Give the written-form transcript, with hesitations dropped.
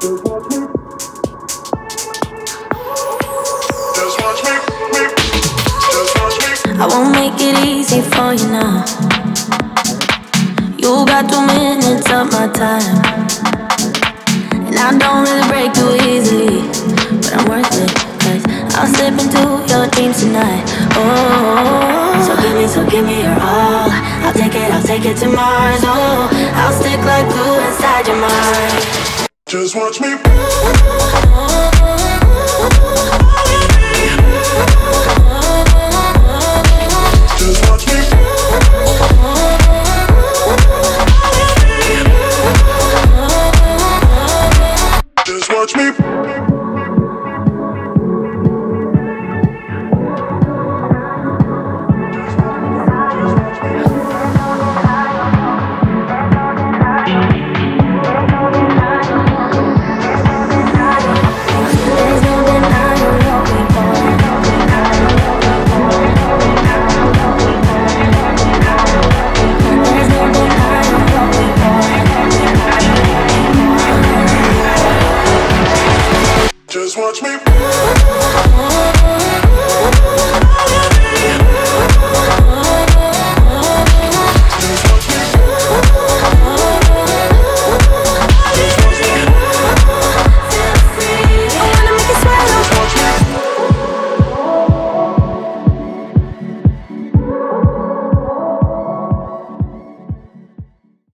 I won't make it easy for you now. You got 2 minutes of my time, and I don't really break too easily, but I'm worth it, 'cause I'll slip into your dreams tonight. Oh, so give me your all. I'll take it to Mars. Oh, I'll stick like glue inside your mind. Just watch me. Just watch me. Just watch me. Just watch me.